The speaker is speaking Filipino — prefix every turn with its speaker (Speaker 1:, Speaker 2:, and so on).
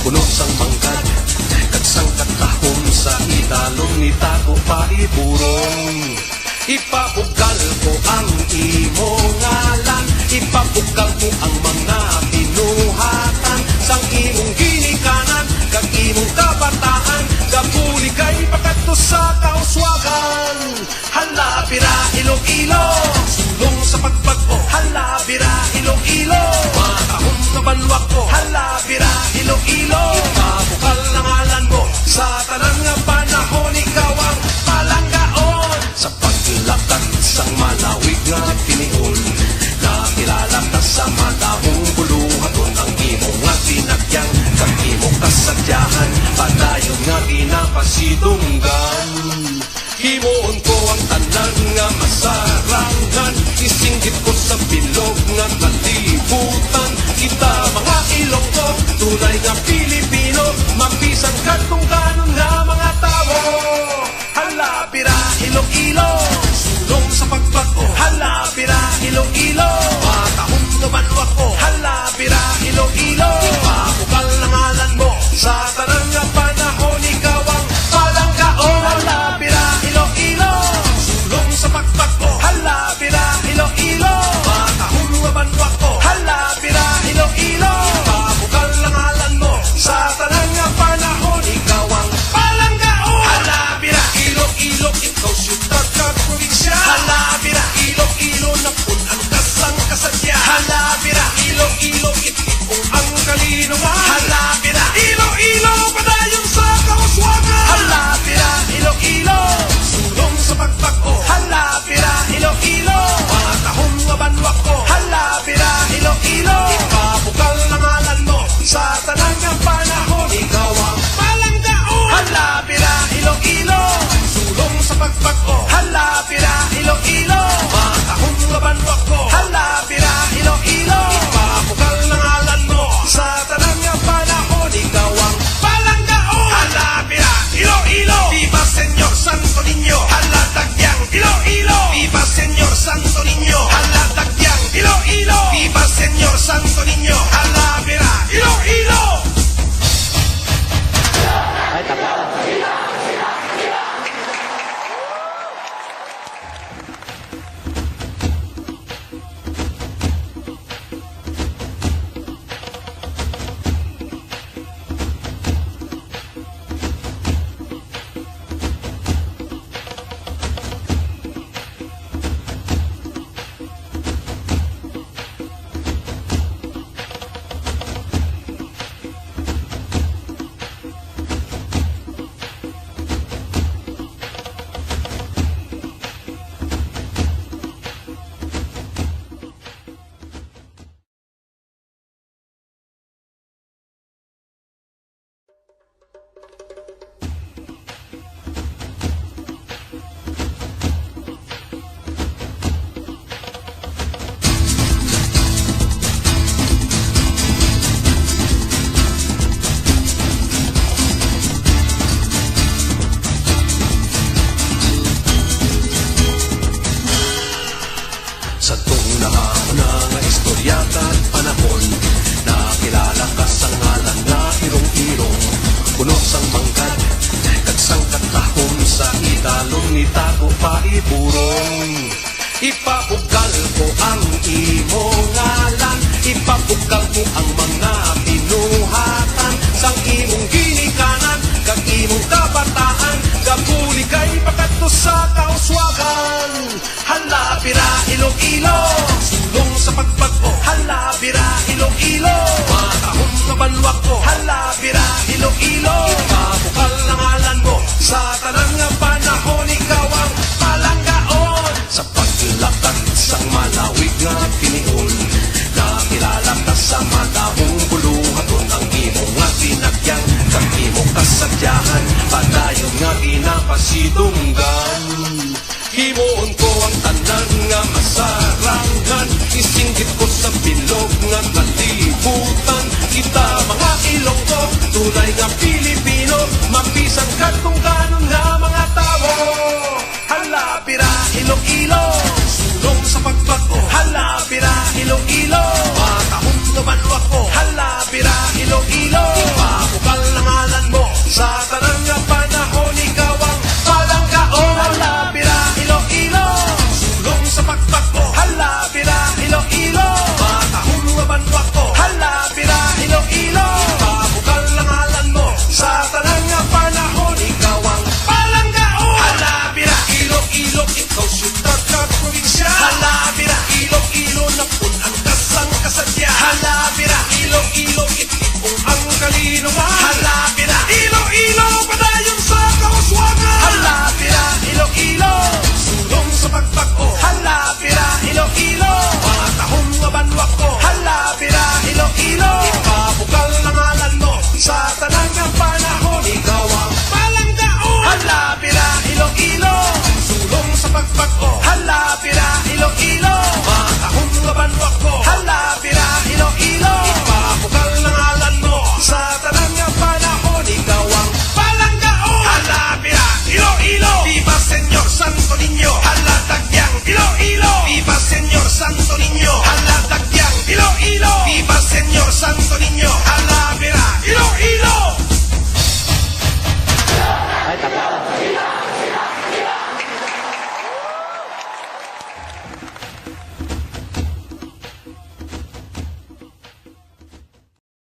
Speaker 1: puno sang mangkad, kagsang katahom sa idalom ni Tago paiburong. Ipabugal ko ang imo ngalan, ipabugal ko ang mga binuhatan sang imong ginikanan, kag imong kabataan, gapuli kay pagkadto sa kauswagan. Hala bira Iloilo, sulong sa pagbago. Hala bira Iloilo, matahong na banwa ko. Hala bira Iloilo, ipabugal na ngalan mo sa tanang nga panahon, ikaw ang palanggaon. Sa paglakad sang malawig nga tinion, nakilala ka sa madahong buluhaton, ang imong nga tinagyang kag imong kasadyahan, padayon nga ginapasidunggan. Himuon ko ang tanan nga masarangan, isinggit ko sa bilog nga kalibutan. Kita mga Ilonggo, tunay nga Pilipino, mapisan kadtong kanon nga mga tao. Hala bira Iloilo, sulong sa pagbago. Hala bira Iloilo, matahong na banwa ko. Hala bira Iloilo, ipabugal na ngalan mo sa tanang nga panahon, ikaw ang palanggaon. Hala bira Iloilo, sulong sa pagbago. Hala bira Iloilo, matahong na banwa ko. Hala bira Iloilo, ipabugal na ngalan mo sa tanang nga panahon, ikaw ang palanggaon. Hala bira Iloilo, ikaw siyudad ka probinsya. Hala bira Iloilo, napunan ka sang kasadya. Hala bira Iloilo, itipong ang kalinungan. Hala bira Iloilo, padayon sa kauswagan. Hala bira Iloilo, sulong sa pagbago. Hala bira Iloilo, matahong nga banwa ko. Hala bira Iloilo, ipabugal na ngalan mo sa tanang nga panahon, ikaw ang palanggaon. Hala bira Iloilo, sulong sa pagbago. Hala bira Iloilo, matahong nga banwa ko. Hala bira Iloilo, ipabugal na ngalan mo sa tanang nga panahon, ikaw ang palanggaon. Hala bira Iloilo, viva Señor Santo Niño. Hala tagyang Iloilo, viva Señor Santo Niño. Hala tagyang Iloilo, viva Señor Santo Niño. Hala bira Iloilo.
Speaker 2: Ay, tapos na.
Speaker 1: Sa tong nahauna nga istorya at panahon, nakilala ka sa ngalan nga irong-irong, puno sang mangkad, kagsang katahom sa idalom ni Tago paiburong. Ipabugal ko ang imo ngalan, ipabugal ko ang mga binuhatan sang imong ginikanan, kag imong kabataan, gapuli kay pagkadto sa kauswagan. Hala bira Iloilo, sulong sa pagbago. Hala bira Iloilo, matahong na banwa ko. Hala bira Iloilo, ipabugal na ngalan mo sa tanang nga panahon, ikaw ang palanggaon. Sa paglakad sang malawig nga tinion, nakilala ka sa madahong buluhaton, ang imong nga tinagyang kag imong kasadyahan, padayon nga ginapasidunggan. Himuon ko ang tanan nga masarangan, isinggit ko sa bilog nga kalibutan. Kita mga Ilonggo, tunay nga Pilipino, mapisan kadtong kanon nga mga tao. Hala bira Iloilo, sulong sa pagbago. Hala bira Iloilo, matahong na banwa ko. Hala bira Iloilo, ipabugal ginawa